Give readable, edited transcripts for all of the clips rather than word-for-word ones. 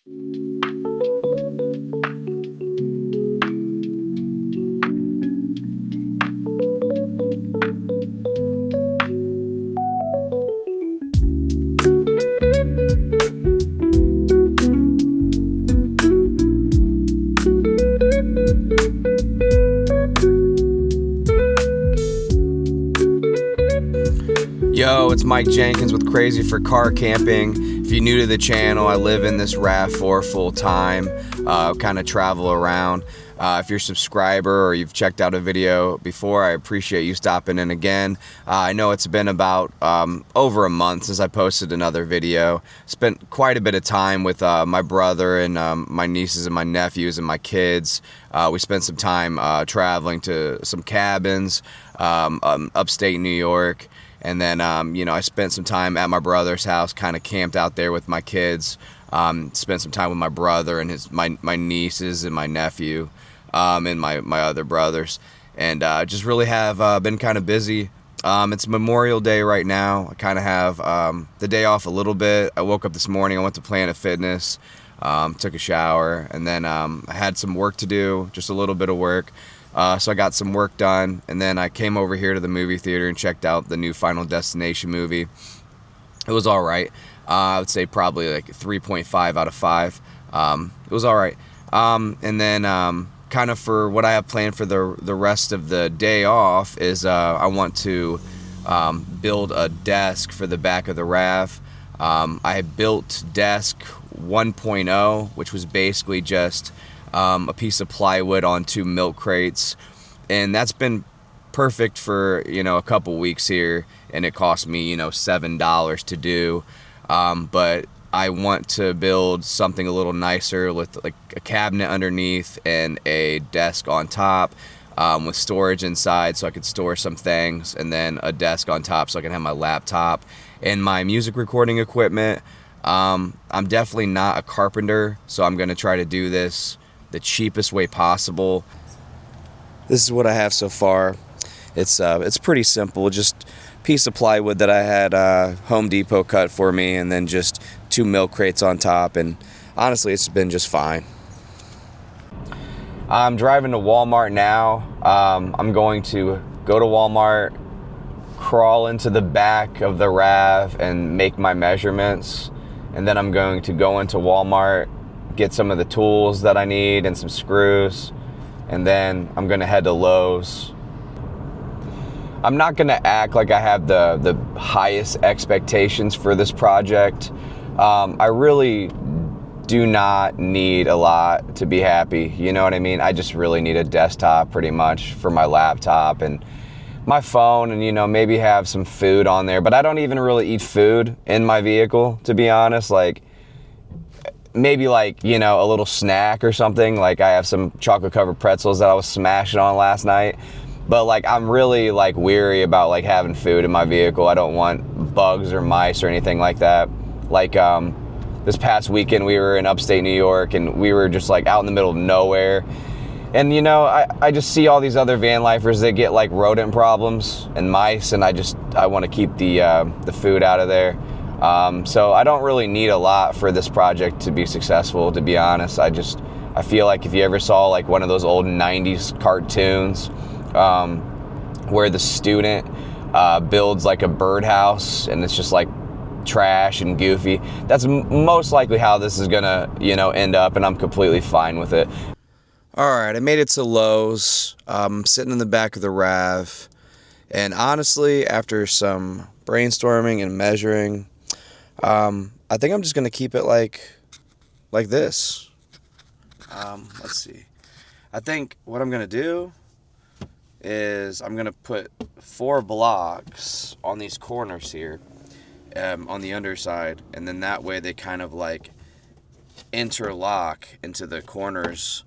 Yo, it's Mike Jenkins with Crazy for Car Camping. If you're new to the channel, I live in this RAV4 full time, kind of travel around. If you're a subscriber or you've checked out a video before, I appreciate you stopping in again. I know it's been about over a month since I posted another video. Spent quite a bit of time with my brother and my nieces and my nephews and my kids. We spent some time traveling to some cabins upstate New York. And then, I spent some time at my brother's house, kind of camped out there with my kids. Spent some time with my brother and my nieces and my nephew, and my other brothers. And just really have been kind of busy. It's Memorial Day right now. I kind of have the day off a little bit. I woke up this morning. I went to Planet Fitness, took a shower, and then I had some work to do, just a little bit of work. So I got some work done, and then I came over here to the movie theater and checked out the new Final Destination movie. It was all right. I would say probably like 3.5 out of 5. It was all right. And then kind of for what I have planned for the rest of the day off is I want to build a desk for the back of the RAV. I built desk 1.0, which was basically just a piece of plywood on 2 milk crates, and that's been perfect for a couple weeks here, and it cost me $7 to do, but I want to build something a little nicer with like a cabinet underneath and a desk on top, with storage inside so I could store some things, and then a desk on top so I can have my laptop and my music recording equipment. I'm definitely not a carpenter, so I'm gonna try to do this the cheapest way possible. This is what I have so far. It's pretty simple, just a piece of plywood that I had Home Depot cut for me, and then just 2 milk crates on top, and honestly it's been just fine. I'm driving to Walmart now. I'm going to go to Walmart, crawl into the back of the RAV and make my measurements, and then I'm going to go into Walmart, get some of the tools that I need and some screws, and then I'm gonna head to Lowe's. I'm not gonna act like I have the highest expectations for this project. I really do not need a lot to be happy, you know what I mean? I just really need a desktop pretty much for my laptop and my phone, and maybe have some food on there, but I don't even really eat food in my vehicle, to be honest. Like maybe a little snack or something. Like I have some chocolate covered pretzels that I was smashing on last night, but I'm really weary about having food in my vehicle. I don't want bugs or mice or anything like that. This past weekend we were in upstate New York, and we were just out in the middle of nowhere, and I just see all these other van lifers that get rodent problems and mice, and I want to keep the food out of there. So I don't really need a lot for this project to be successful, to be honest. I feel like if you ever saw one of those old 90s cartoons where the student builds a birdhouse and it's just trash and goofy, that's most likely how this is gonna end up, and I'm completely fine with it. Alright, I made it to Lowe's. I'm sitting in the back of the RAV, and honestly, after some brainstorming and measuring, I think I'm just going to keep it like this. Let's see. I think what I'm going to do is I'm going to put 4 blocks on these corners here, on the underside, and then that way they kind of interlock into the corners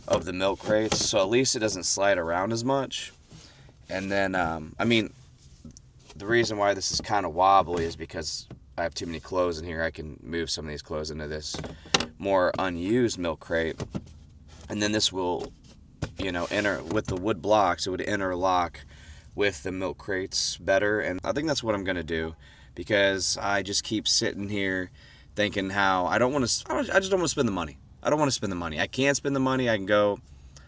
of the milk crates, so at least it doesn't slide around as much. And then, the reason why this is kind of wobbly is because I have too many clothes in here. I can move some of these clothes into this more unused milk crate, and then this will, enter with the wood blocks. It would interlock with the milk crates better, and I think that's what I'm gonna do, because I just keep sitting here thinking how I just don't want to spend the money. I don't want to spend the money. I can't spend the money. I can go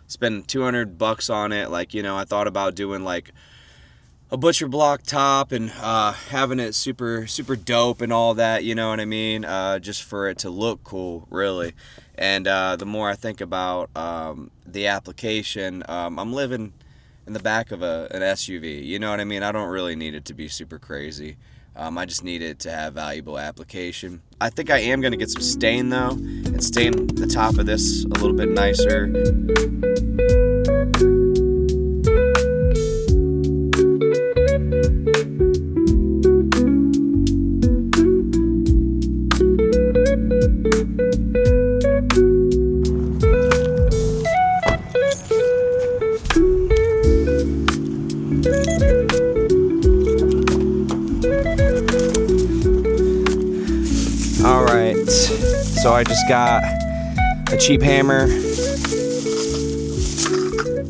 spend $200 on it. Like, you know, I thought about doing like a butcher block top and having it super dope and all that, you know what I mean, just for it to look cool, really. And the more I think about the application, I'm living in the back of an SUV, you know what I mean. I don't really need it to be super crazy. I just need it to have valuable application. I think I am going to get some stain though, and stain the top of this a little bit nicer. Alright, so I just got a cheap hammer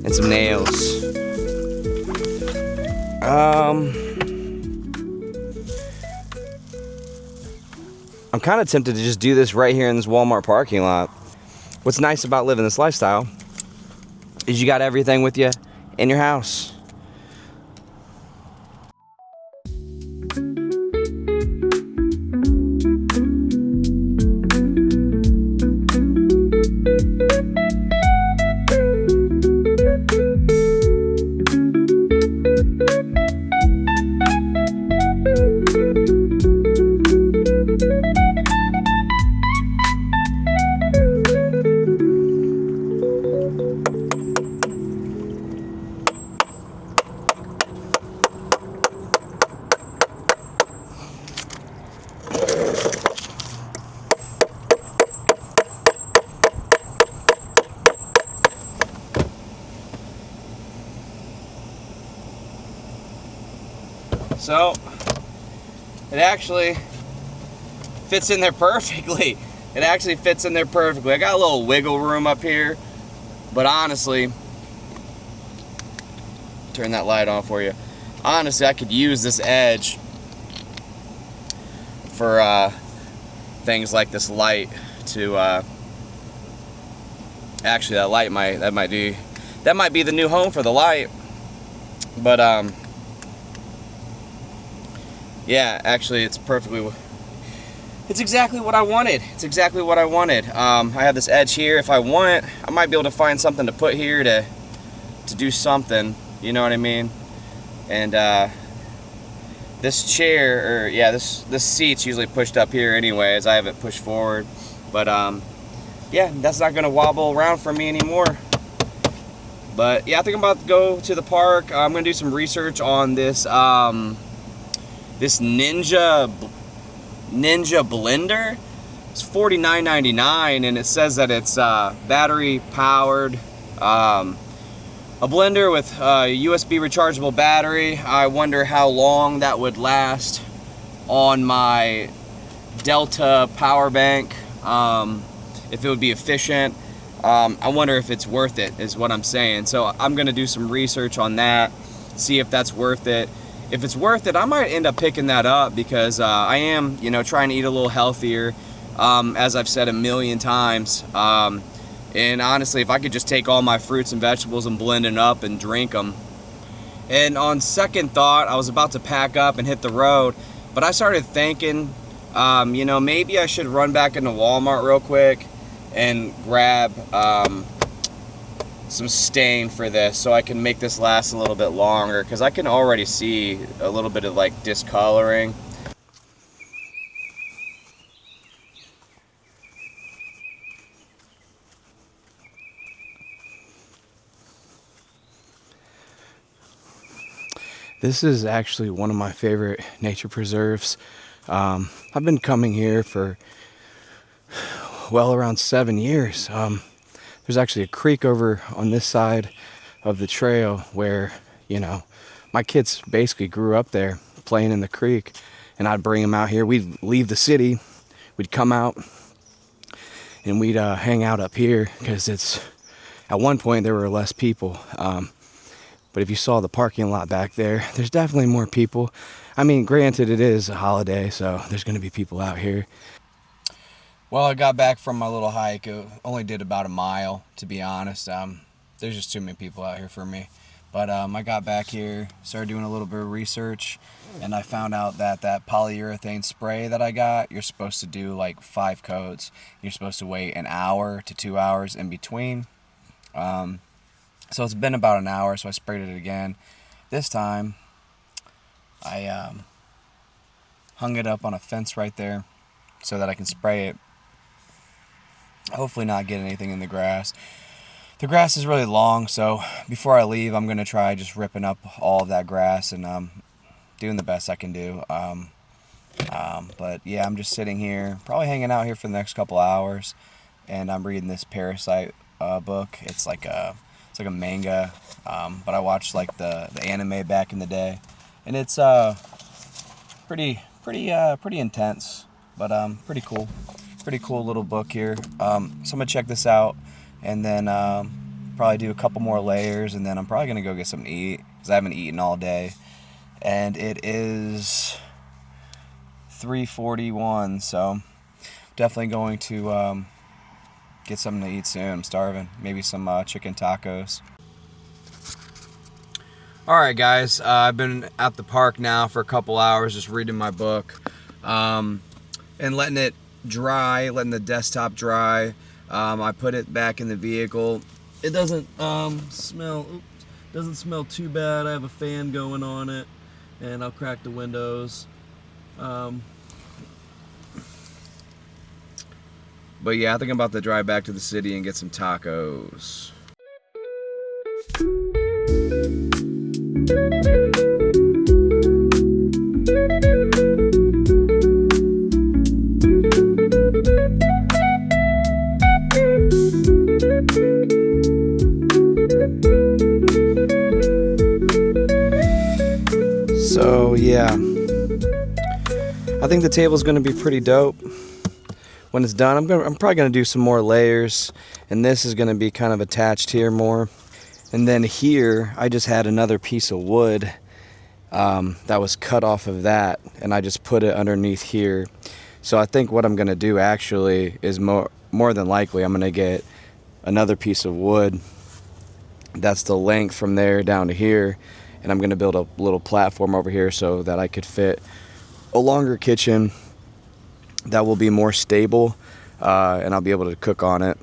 and some nails. I'm kind of tempted to just do this right here in this Walmart parking lot. What's nice about living this lifestyle is you got everything with you in your house. So it actually fits in there perfectly. It actually fits in there perfectly. I got a little wiggle room up here, but honestly, turn that light on for you. Honestly, I could use this edge for things like this light to actually that might be the new home for the light. But yeah, actually it's exactly what I wanted. It's exactly what I wanted. I have this edge here. If I want, I might be able to find something to put here to do something, you know what I mean? And this chair, or yeah, this seat's usually pushed up here anyways. I have it pushed forward. But yeah, that's not gonna wobble around for me anymore. But yeah, I think I'm about to go to the park. I'm gonna do some research on this this Ninja blender. It's $49.99 and it says that it's battery powered, a blender with a USB rechargeable battery. I wonder how long that would last on my Delta power bank, if it would be efficient. I wonder if it's worth it, is what I'm saying. So I'm gonna do some research on that, see if that's worth it. If it's worth it, I might end up picking that up because I am, you know, trying to eat a little healthier, as I've said a million times. And honestly, if I could just take all my fruits and vegetables and blend it up and drink them. And on second thought, I was about to pack up and hit the road, but I started thinking, you know, maybe I should run back into Walmart real quick and grab some stain for this so I can make this last a little bit longer, because I can already see a little bit of like discoloring. This is actually one of my favorite nature preserves. I've been coming here for well around 7 years. There's actually a creek over on this side of the trail where, you know, my kids basically grew up there playing in the creek, and I'd bring them out here. We'd leave the city, we'd come out, and we'd hang out up here because at one point there were less people. But if you saw the parking lot back there, there's definitely more people. I mean, granted, it is a holiday, so there's going to be people out here. Well, I got back from my little hike. It only did about a mile, to be honest. There's just too many people out here for me. But I got back here, started doing a little bit of research, and I found out that that polyurethane spray that I got, you're supposed to do like 5 coats. You're supposed to wait an hour to 2 hours in between. So it's been about an hour, so I sprayed it again. This time, I hung it up on a fence right there so that I can spray it. Hopefully not get anything in the grass. The grass is really long, so before I leave, I'm going to try just ripping up all of that grass and doing the best I can do. But yeah, I'm just sitting here, probably hanging out here for the next couple hours, and I'm reading this Parasite book. It's like a manga, but I watched like the anime back in the day, and it's pretty intense, but pretty cool. Pretty cool little book here. So I'm gonna check this out, and then probably do a couple more layers, and then I'm probably gonna go get something to eat because I haven't eaten all day, and it is 3:41, so definitely going to get something to eat soon. I'm starving. Maybe some chicken tacos. All right, guys. I've been at the park now for a couple hours, just reading my book, and letting it dry, letting the desktop dry. I put it back in the vehicle. It doesn't smell too bad. I have a fan going on it, and I'll crack the windows. But yeah, I think I'm about to drive back to the city and get some tacos. So yeah, I think the table's going to be pretty dope when it's done. I'm probably going to do some more layers, and this is going to be kind of attached here more. And then here, I just had another piece of wood that was cut off of that, and I just put it underneath here. So I think what I'm going to do actually is more than likely I'm going to get another piece of wood that's the length from there down to here, and I'm going to build a little platform over here so that I could fit a longer kitchen that will be more stable, and I'll be able to cook on it.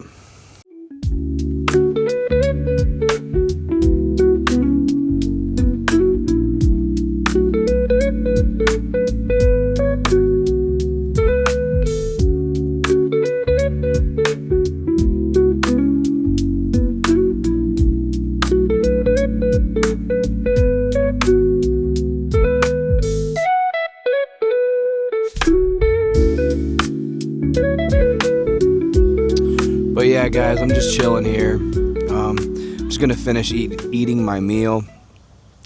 But yeah, guys, I'm just chilling here. I'm just gonna finish eating my meal,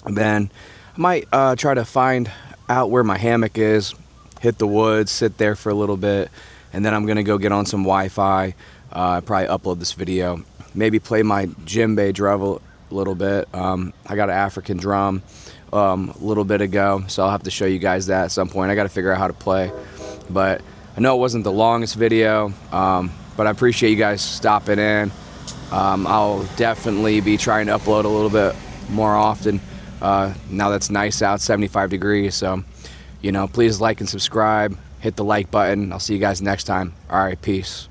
and then I might try to find out where my hammock is, hit the woods, sit there for a little bit, and then I'm gonna go get on some Wi-Fi. Probably upload this video, maybe play my djembe drum a little bit. I got an African drum a little bit ago, so I'll have to show you guys that at some point. I got to figure out how to play, but I know it wasn't the longest video. But I appreciate you guys stopping in. I'll definitely be trying to upload a little bit more often. Now that's nice out, 75 degrees. So, please like and subscribe. Hit the like button. I'll see you guys next time. All right, peace.